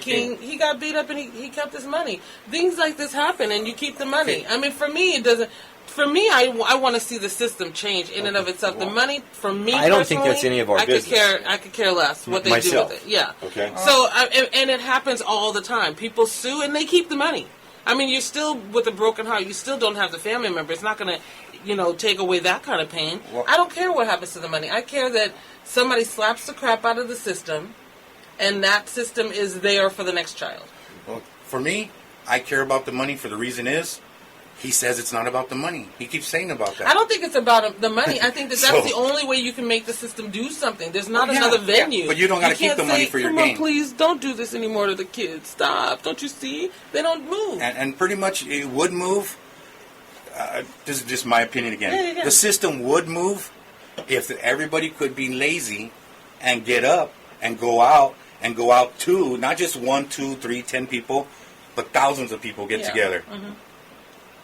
Speaker 3: King. He got beat up and he kept his money. Things like this happen and you keep the money. I mean, for me, it doesn't. For me, I want to see the system change in and of itself. The money, for me,
Speaker 4: I don't think that's any of our business.
Speaker 3: I could care less what they
Speaker 4: Myself.
Speaker 3: do with it. Yeah.
Speaker 4: Okay.
Speaker 3: So, and it happens all the time. People sue and they keep the money. I mean, you're still with a broken heart. You still don't have the family member. It's not going to, take away that kind of pain.
Speaker 13: Well,
Speaker 3: I don't care what happens to the money. I care that somebody slaps the crap out of the system, and that system is there for the next child.
Speaker 13: Well, for me, I care about the money for the reason is, he says it's not about the money. He keeps saying about that.
Speaker 3: I don't think it's about the money. I think that's
Speaker 13: So-
Speaker 3: the only way you can make the system do something. There's not another venue.
Speaker 13: but you don't gotta keep
Speaker 3: can't
Speaker 13: the money
Speaker 3: say,
Speaker 13: for your
Speaker 3: Come on,
Speaker 13: game."
Speaker 3: please, don't do this anymore to the kids. Stop. Don't you see? They don't move.
Speaker 13: And pretty much it would move. This is just my opinion again.
Speaker 3: Yeah.
Speaker 13: The system would move if everybody could be lazy and get up and go out too, not just 1, 2, 3, 10 people, but thousands of people get together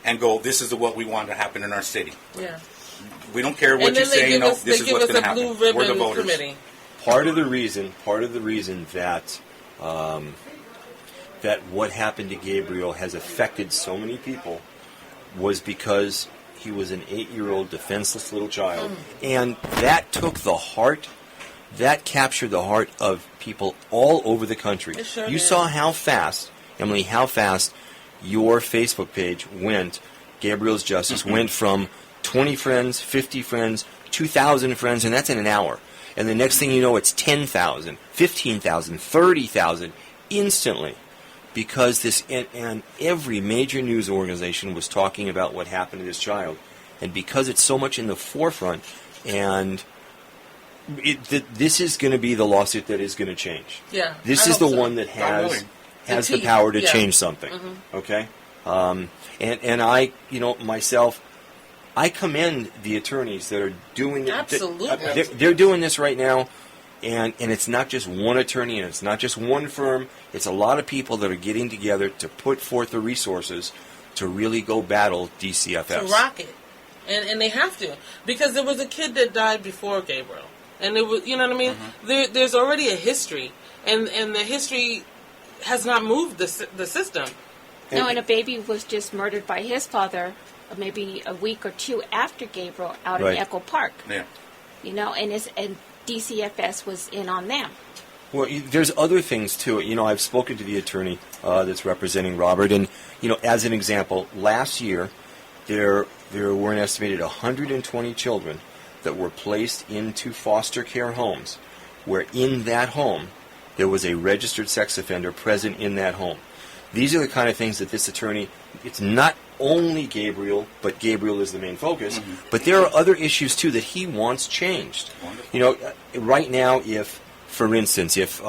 Speaker 13: and go, this is what we want to happen in our city.
Speaker 3: Yeah.
Speaker 13: We don't care what you say, this is what's going to happen. We're the voters.
Speaker 3: Committee.
Speaker 4: Part of the reason that that what happened to Gabriel has affected so many people was because he was an 8-year-old defenseless little child, and that captured the heart of people all over the country.
Speaker 3: It sure
Speaker 4: You
Speaker 3: did.
Speaker 4: saw how fast, Emily, your Facebook page went. Gabriel's Justice went from 20 friends, 50 friends, 2,000 friends, and that's in an hour. And the next thing you know, it's 10,000, 15,000, 30,000 instantly. Because and every major news organization was talking about what happened to this child. And because it's so much in the forefront, and this is going to be the lawsuit that is going to change.
Speaker 3: Yeah.
Speaker 4: This
Speaker 3: I
Speaker 4: is the
Speaker 3: hope so.
Speaker 4: one that has the
Speaker 3: teeth,
Speaker 4: power to
Speaker 3: yeah.
Speaker 4: change something. Okay? And I, myself, I commend the attorneys that are doing it.
Speaker 3: Absolutely.
Speaker 4: They're doing this right now, and it's not just one attorney, and it's not just one firm. It's a lot of people that are getting together to put forth the resources to really go battle DCFS.
Speaker 3: To rock it. And they have to. Because there was a kid that died before Gabriel. And it was, you know what I mean? There's already a history. And the history has not moved the system.
Speaker 5: No, and a baby was just murdered by his father maybe a week or two after Gabriel out in Echo Park.
Speaker 13: Yeah.
Speaker 5: And DCFS was in on them.
Speaker 4: Well, there's other things too. I've spoken to the attorney that's representing Robert, and as an example, last year there were an estimated 120 children that were placed into foster care homes, where in that home there was a registered sex offender present in that home. These are the kind of things that this attorney, it's not only Gabriel, but Gabriel is the main focus, but there are other issues too that he wants changed. Right now, for instance, if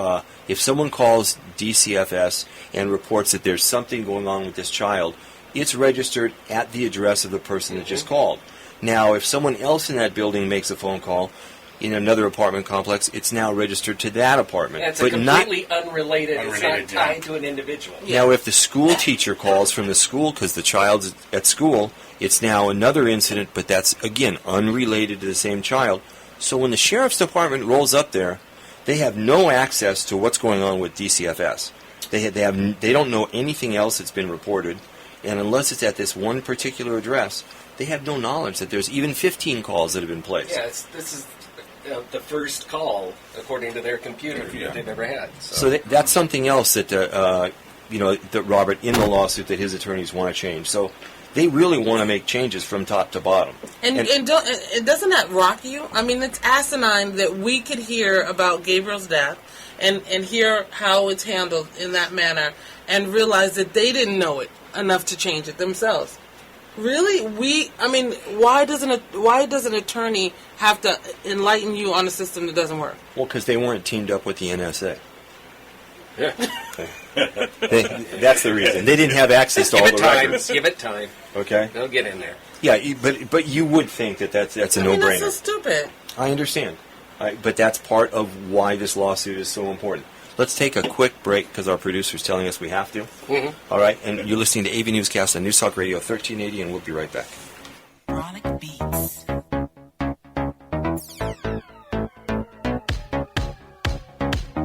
Speaker 4: someone calls DCFS and reports that there's something going on with this child, it's registered at the address of the person that just called. Now, if someone else in that building makes a phone call in another apartment complex, it's now registered to that apartment.
Speaker 2: Yeah, it's
Speaker 4: but
Speaker 2: completely unrelated. It's not tied to an individual.
Speaker 4: Now, if the school teacher calls from the school because the child's at school, it's now another incident, but that's, again, unrelated to the same child. So when the sheriff's department rolls up there, they have no access to what's going on with DCFS. They don't know anything else that's been reported, and unless it's at this one particular address, they have no knowledge that there's even 15 calls that have been placed.
Speaker 2: Yeah, this is the first call, according to their computer, that they've ever had.
Speaker 4: So that's something else that that Robert, in the lawsuit, that his attorneys want to change. So they really want to make changes from top to bottom.
Speaker 3: And doesn't that rock you? I mean, it's asinine that we could hear about Gabriel's death and hear how it's handled in that manner and realize that they didn't know it enough to change it themselves. Really? Why does an attorney have to enlighten you on a system that doesn't work?
Speaker 4: Well, because they weren't teamed up with the NSA. That's the reason. They didn't have access to all the records.
Speaker 2: Give it time.
Speaker 4: Okay.
Speaker 2: They'll get in there.
Speaker 4: Yeah, but you would think that's a no-brainer.
Speaker 3: That's so stupid.
Speaker 4: I understand. But that's part of why this lawsuit is so important. Let's take a quick break because our producer's telling us we have to.
Speaker 2: Mm-hmm.
Speaker 4: All right, and you're listening to AV Newscast on News Talk Radio 1380, and we'll be right back.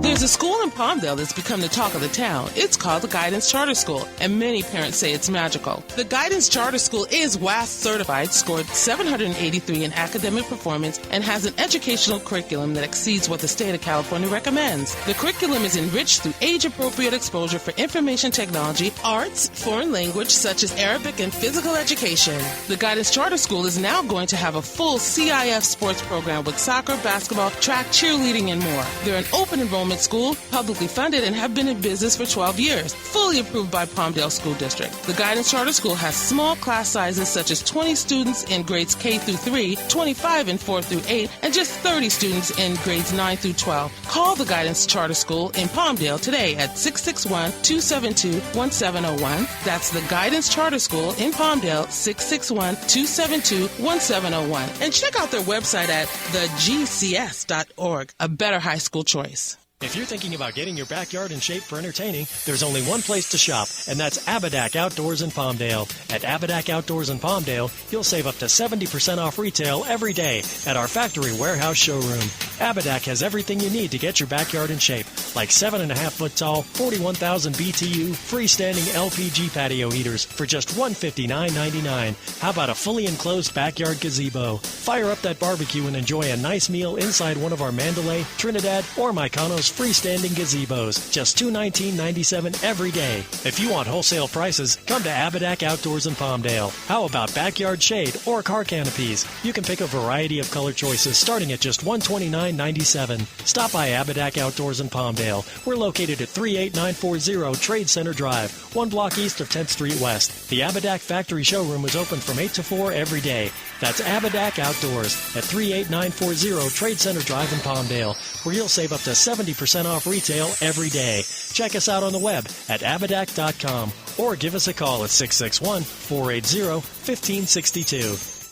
Speaker 3: There's a school in Palmdale that's become the talk of the town. It's called the Guidance Charter School, and many parents say it's magical. The Guidance Charter School is WAS certified, scored 783 in academic performance, and has an educational curriculum that exceeds what the state of California recommends. The curriculum is enriched through age-appropriate exposure for information technology, arts, foreign language such as Arabic, and physical education. The Guidance Charter School is now going to have a full CIF sports program with soccer, basketball, track, cheerleading, and more. They're an open enrollment school, publicly funded, and have been in business for 12 years, fully approved by Palmdale School District. The Guidance Charter School has small class sizes such as 20 students in grades K through 3, 25 in 4 through 8, and just 30 students in grades 9 through 12. Call the Guidance Charter School in Palmdale today at 661-272-1701. That's the Guidance Charter School in Palmdale, 661-272-1701. And check out their website at thegcs.org, a better high school choice.
Speaker 18: If you're thinking about getting your backyard in shape for entertaining, there's only one place to shop, and that's Abadak Outdoors in Palmdale. At Abadak Outdoors in Palmdale, you'll save up to 70% off retail every day at our factory warehouse showroom. Abadak has everything you need to get your backyard in shape, like 7.5-foot tall, 41,000 BTU, freestanding LPG patio heaters for just $159.99. How about a fully enclosed backyard gazebo? Fire up that barbecue and enjoy a nice meal inside one of our Mandalay, Trinidad, or Mykonos freestanding gazebos, just $219.97 every day. If you want wholesale prices, come to Abadak Outdoors in Palmdale. How about backyard shade or car canopies? You can pick a variety of color choices starting at just $129.97. Stop by Abadak Outdoors in Palmdale. We're located at 38940 Trade Center Drive, 1 block east of 10th Street West. The Abadak Factory Showroom is open from 8 to 4 every day. That's Abadak Outdoors at 38940 Trade Center Drive in Palmdale, where you'll save up to 70% off retail every day. Check us out on the web at abadak.com or give us a call at 661-480-1562.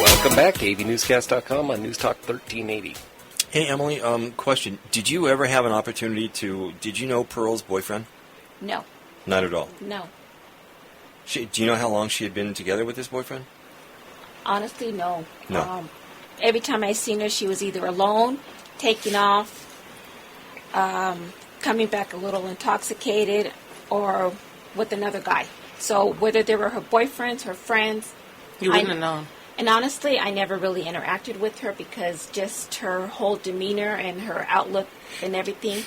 Speaker 2: Welcome back to avnewscast.com on News Talk 1380.
Speaker 4: Hey, Emily, question. Did you ever have an opportunity did you know Pearl's boyfriend?
Speaker 5: No.
Speaker 4: Not at all?
Speaker 5: No.
Speaker 4: Do you know how long she had been together with this boyfriend?
Speaker 5: Honestly, no.
Speaker 4: No.
Speaker 5: Every time I seen her, she was either alone, taking off, coming back a little intoxicated, or with another guy. So whether they were her boyfriends, her friends,
Speaker 3: you wouldn't have known.
Speaker 5: And honestly, I never really interacted with her because just her whole demeanor and her outlook and everything,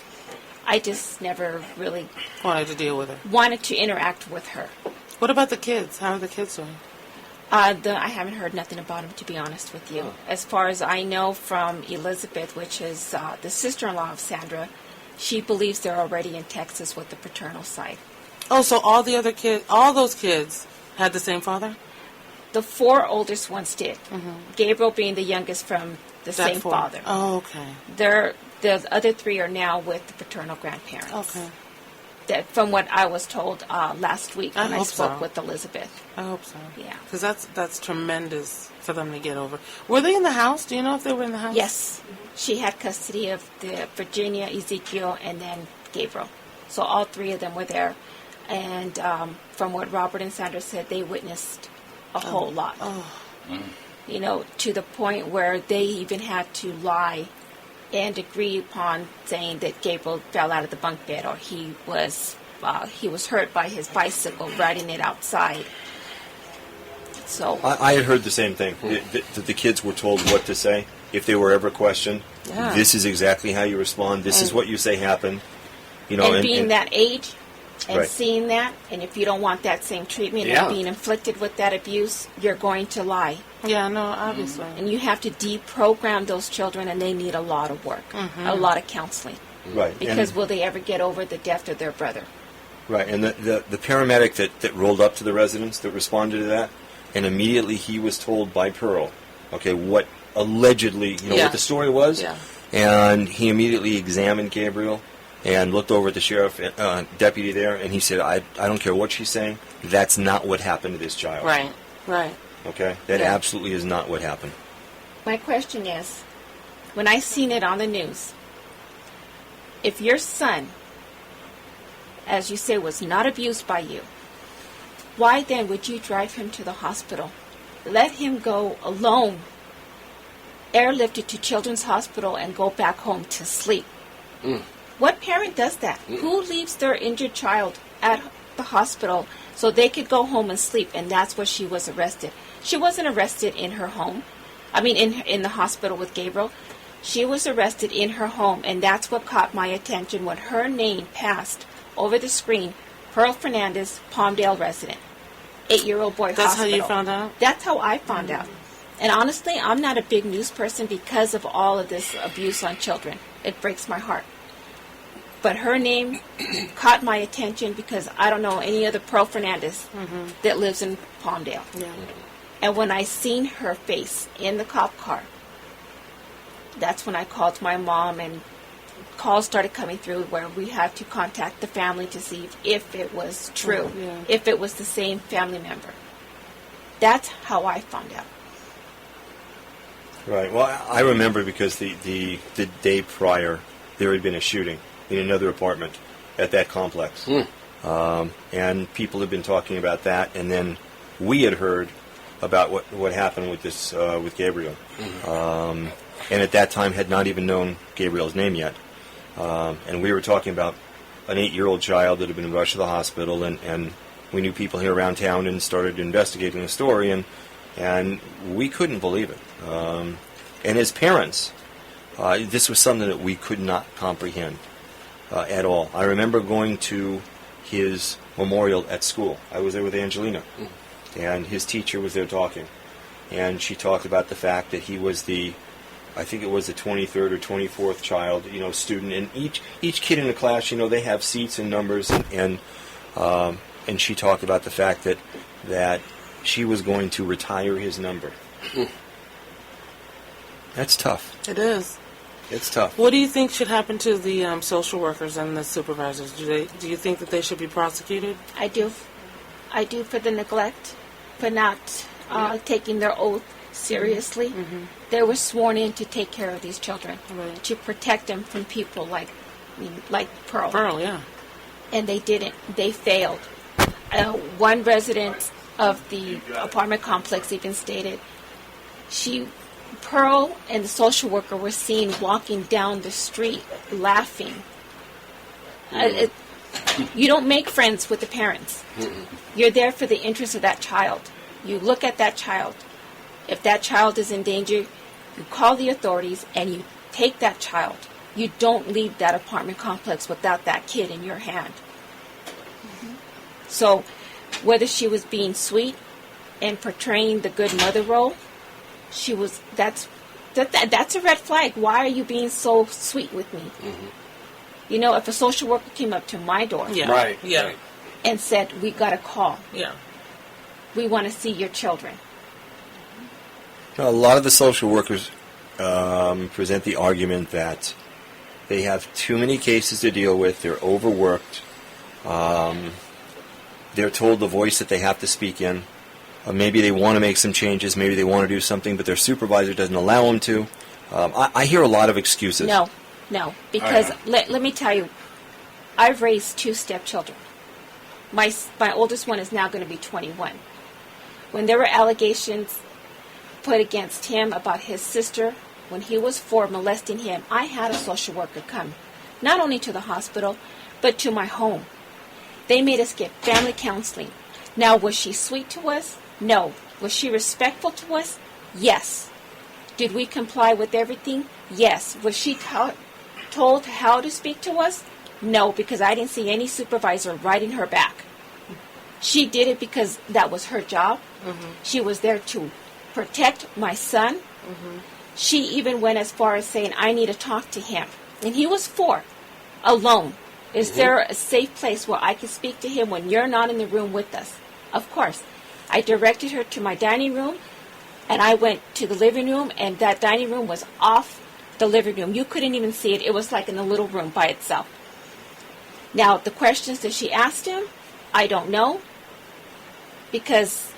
Speaker 5: I just never really
Speaker 3: wanted to deal with her.
Speaker 5: Wanted to interact with her.
Speaker 3: What about the kids? How are the kids doing?
Speaker 5: I haven't heard nothing about them, to be honest with you. Oh. As far as I know from Elizabeth, which is the sister-in-law of Sandra, she believes they're already in Texas with the paternal side.
Speaker 3: Oh, so all those kids had the same father?
Speaker 5: The 4 oldest ones did. Mm-hmm. Gabriel being the youngest from the same father.
Speaker 3: Oh, okay.
Speaker 5: The other 3 are now with the paternal grandparents.
Speaker 3: Okay.
Speaker 5: That, from what I was told last week when I spoke with Elizabeth.
Speaker 3: I hope so.
Speaker 5: Yeah.
Speaker 3: Because that's tremendous for them to get over. Were they in the house? Do you know if they were in the house?
Speaker 5: Yes. She had custody of the Virginia, Ezekiel, and then Gabriel. So all 3 of them were there. And from what Robert and Sandra said, they witnessed a whole lot.
Speaker 3: Oh.
Speaker 5: You know, to the point where they even had to lie and agree upon saying that Gabriel fell out of the bunk bed, or he was hurt by his bicycle riding it outside. So
Speaker 4: I had heard the same thing. That the kids were told what to say if they were ever questioned.
Speaker 5: Yeah.
Speaker 4: This is exactly how you respond. This is what you say happened. You know,
Speaker 5: and being that age and
Speaker 4: right.
Speaker 5: seeing that, and if you don't want that same treatment and being inflicted with that abuse, you're going to lie.
Speaker 3: Yeah, no, obviously.
Speaker 5: And you have to deprogram those children, and they need a lot of work, a lot of counseling.
Speaker 4: Right.
Speaker 5: Because will they ever get over the death of their brother?
Speaker 4: Right, and the paramedic that rolled up to the residence that responded to that, and immediately he was told by Pearl, okay, what allegedly, what the story was, and he immediately examined Gabriel and looked over at the sheriff deputy there, and he said, I don't care what she's saying, that's not what happened to this child.
Speaker 3: Right.
Speaker 4: Okay? That absolutely is not what happened.
Speaker 5: My question is, when I seen it on the news, if your son, as you say, was not abused by you, why then would you drive him to the hospital? Let him go alone, airlifted to Children's Hospital, and go back home to sleep. What parent does that? Who leaves their injured child at the hospital so they could go home and sleep? And that's where she was arrested. She wasn't arrested in her home. I mean, in the hospital with Gabriel. She was arrested in her home, and that's what caught my attention when her name passed over the screen. Pearl Fernandez, Palmdale resident, 8-year-old boy.
Speaker 3: That's
Speaker 5: hospital.
Speaker 3: how you found out?
Speaker 5: That's how I found out. And honestly, I'm not a big news person because of all of this abuse on children. It breaks my heart. But her name caught my attention because I don't know any other Pearl Fernandez that lives in Palmdale.
Speaker 3: Yeah.
Speaker 5: And when I seen her face in the cop car, that's when I called my mom, and calls started coming through where we had to contact the family to see if it was true, if it was the same family member. That's how I found out.
Speaker 4: Right. Well, I remember because the day prior, there had been a shooting in another apartment at that complex. And people had been talking about that, and then we had heard about what happened with this with Gabriel. And at that time had not even known Gabriel's name yet. And we were talking about an 8-year-old child that had been rushed to the hospital, and we knew people here around town and started investigating the story, and we couldn't believe it. And as parents, this was something that we could not comprehend at all. I remember going to his memorial at school. I was there with Angelina, and his teacher was there talking. And she talked about the fact that he was I think it was the 23rd or 24th child, student. And each kid in the class, they have seats and numbers. And she talked about the fact that she was going to retire his number. That's tough.
Speaker 3: It is.
Speaker 4: It's tough.
Speaker 3: What do you think should happen to the social workers and the supervisors? Do you think that they should be prosecuted?
Speaker 5: I do. I do, for the neglect, for not taking their oath seriously. They were sworn in to take care of these children, to protect them from people like Pearl.
Speaker 3: Pearl, yeah.
Speaker 5: And they didn't. They failed. One resident of the apartment complex even stated Pearl and the social worker were seen walking down the street laughing. You don't make friends with the parents. You're there for the interest of that child. You look at that child. If that child is in danger, you call the authorities and you take that child. You don't leave that apartment complex without that kid in your hand. So whether she was being sweet and portraying the good mother role, that's a red flag. Why are you being so sweet with me? If a social worker came up to my door and said, we got a call. We want to see your children.
Speaker 4: A lot of the social workers present the argument that they have too many cases to deal with, they're overworked, they're told the voice that they have to speak in. Maybe they want to make some changes, maybe they want to do something, but their supervisor doesn't allow them to. I hear a lot of excuses.
Speaker 5: No, because let me tell you, I've raised 2 stepchildren. My oldest one is now going to be 21. When there were allegations put against him about his sister, when he was 4, molesting him, I had a social worker come, not only to the hospital, but to my home. They made us get family counseling. Now, was she sweet to us? No. Was she respectful to us? Yes. Did we comply with everything? Yes. Was she told how to speak to us? No, because I didn't see any supervisor riding her back. She did it because that was her job. She was there to protect my son. She even went as far as saying, I need to talk to him. And he was 4, alone. Is there a safe place where I can speak to him when you're not in the room with us? Of course. I directed her to my dining room, and I went to the living room, and that dining room was off the living room. You couldn't even see it. It was like in a little room by itself. Now, the questions that she asked him, I don't know, because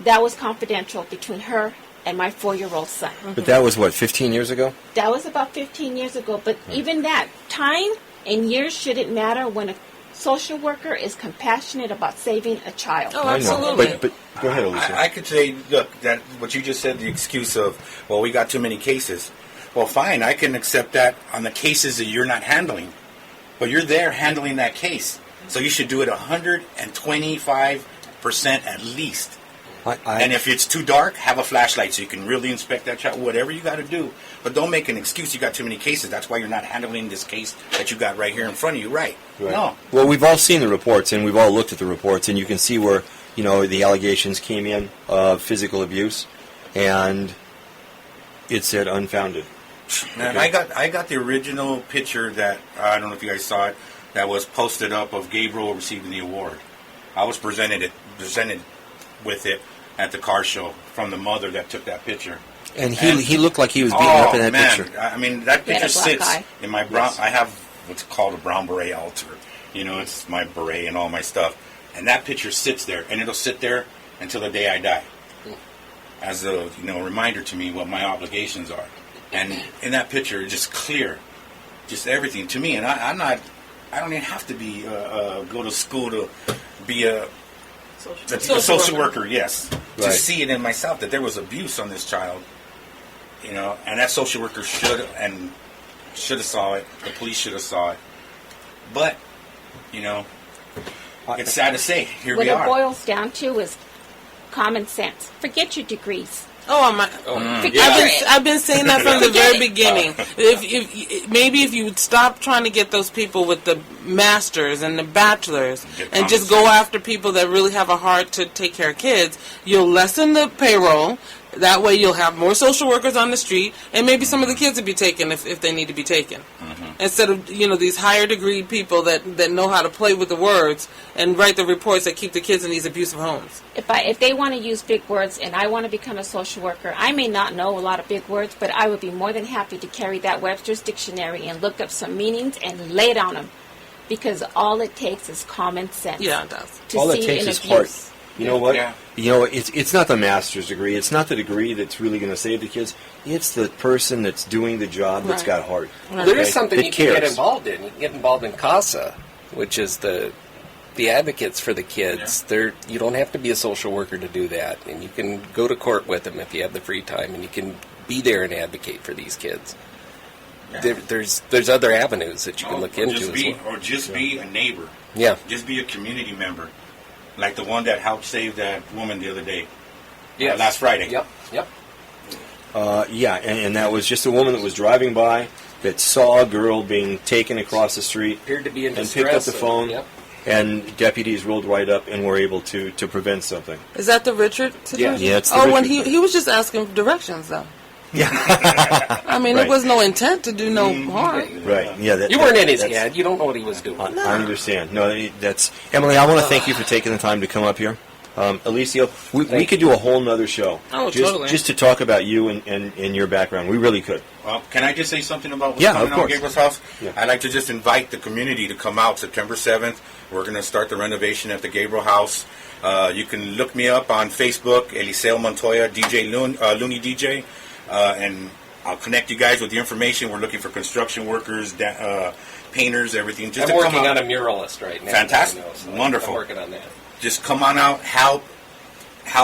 Speaker 5: that was confidential between her and my 4-year-old son.
Speaker 4: But that was, what, 15 years ago?
Speaker 5: That was about 15 years ago. But even that, time and years shouldn't matter when a social worker is compassionate about saving a child.
Speaker 3: Oh, absolutely.
Speaker 4: I know. But go ahead, Alicia.
Speaker 13: I could say, look, that what you just said, the excuse of, well, we got too many cases. Well, fine, I can accept that on the cases that you're not handling. But you're there handling that case. So you should do it 125% at least. And if it's too dark, have a flashlight so you can really inspect that child, whatever you got to do. But don't make an excuse you got too many cases. That's why you're not handling this case that you got right here in front of you, right? No.
Speaker 4: Well, we've all seen the reports, and we've all looked at the reports, and you can see where, the allegations came in of physical abuse, and it said unfounded.
Speaker 13: Man, I got the original picture that, I don't know if you guys saw it, that was posted up of Gabriel receiving the award. I was presented with it at the car show from the mother that took that picture.
Speaker 4: And he looked like he was beaten up in that picture.
Speaker 13: I mean, that picture sits in my brown. Yes. I have what's called a brown beret altar. It's my beret and all my stuff. And that picture sits there, and it'll sit there until the day I die, as a reminder to me what my obligations are. And in that picture, it's just clear, just everything to me. And I don't even have to be go to school to be a social worker. Yes, right. To see it in myself that there was abuse on this child. And that social worker should have saw it. The police should have saw it. But, it's sad to say. Here we are.
Speaker 5: What it boils down to is common sense. Forget your degrees.
Speaker 3: I've been saying that from the very beginning. If you would stop trying to get those people with the masters and the bachelors and just go after people that really have a heart to take care of kids, you'll lessen the payroll. That way you'll have more social workers on the street, and maybe some of the kids will be taken if they need to be taken. Mm-hmm. Instead of, these higher degree people that know how to play with the words and write the reports that keep the kids in these abusive homes.
Speaker 5: If they want to use big words and I want to become a social worker, I may not know a lot of big words, but I would be more than happy to carry that Webster's dictionary and look up some meanings and lay it on them. Because all it takes is common sense.
Speaker 3: Yeah, it does.
Speaker 4: All it takes is heart. You know what? Yeah. It's not the master's degree. It's not the degree that's really going to save the kids. It's the person that's doing the job that's got heart.
Speaker 2: Well, there is something you can get involved in. You can get involved in CASA, which is the advocates for the kids. Yeah. You don't have to be a social worker to do that, and you can go to court with them if you have the free time, and you can be there and advocate for these kids. Yeah. There's other avenues that you can look into as well.
Speaker 13: Or just be a neighbor.
Speaker 2: Yeah.
Speaker 13: Just be a community member. Like the one that helped save that woman the other day.
Speaker 2: Yes.
Speaker 13: Last Friday.
Speaker 2: Yep.
Speaker 4: And that was just a woman that was driving by that saw a girl being taken across the street.
Speaker 2: Appeared to be in distress.
Speaker 4: And picked up the phone. And deputies rolled right up and were able to prevent something.
Speaker 3: Is that the Richard situation?
Speaker 4: Yeah, it's the Richard.
Speaker 3: When he was just asking for directions, though.
Speaker 4: Yeah.
Speaker 3: I mean,
Speaker 4: right.
Speaker 3: There was no intent to do no harm.
Speaker 4: Right. Yeah.
Speaker 2: You weren't in his head. You don't know what he was doing.
Speaker 4: I understand. No, that's Emily. I want to thank you for taking the time to come up here. Alicia, we could do a whole nother show.
Speaker 3: Totally.
Speaker 4: Just to talk about you and your background. We really could.
Speaker 13: Can I just say something about what's coming on Gabriel's house?
Speaker 4: Yeah.
Speaker 13: I'd like to just invite the community to come out September 7th. We're going to start the renovation at the Gabriel house. You can look me up on Facebook, Eliseo Montoya, DJ Looney DJ, and I'll connect you guys with the information. We're looking for construction workers, painters, everything.
Speaker 2: I'm working on a muralist right now.
Speaker 13: Fantastic. Wonderful.
Speaker 2: I'm working on that.
Speaker 13: Just come on out, help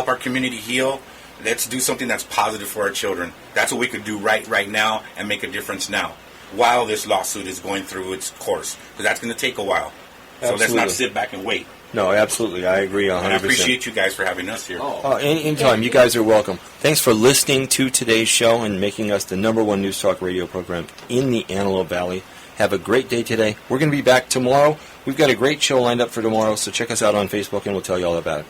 Speaker 13: our community heal. Let's do something that's positive for our children. That's what we could do right now and make a difference now while this lawsuit is going through its course. Because that's going to take a while. So let's not sit back and wait.
Speaker 4: No, absolutely. I agree 100%.
Speaker 13: And I appreciate you guys for having us here.
Speaker 4: Anytime. You guys are welcome. Thanks for listening to today's show and making us the #1 news talk radio program in the Antelope Valley. Have a great day today. We're going to be back tomorrow. We've got a great show lined up for tomorrow, so check us out on Facebook and we'll tell you all about it.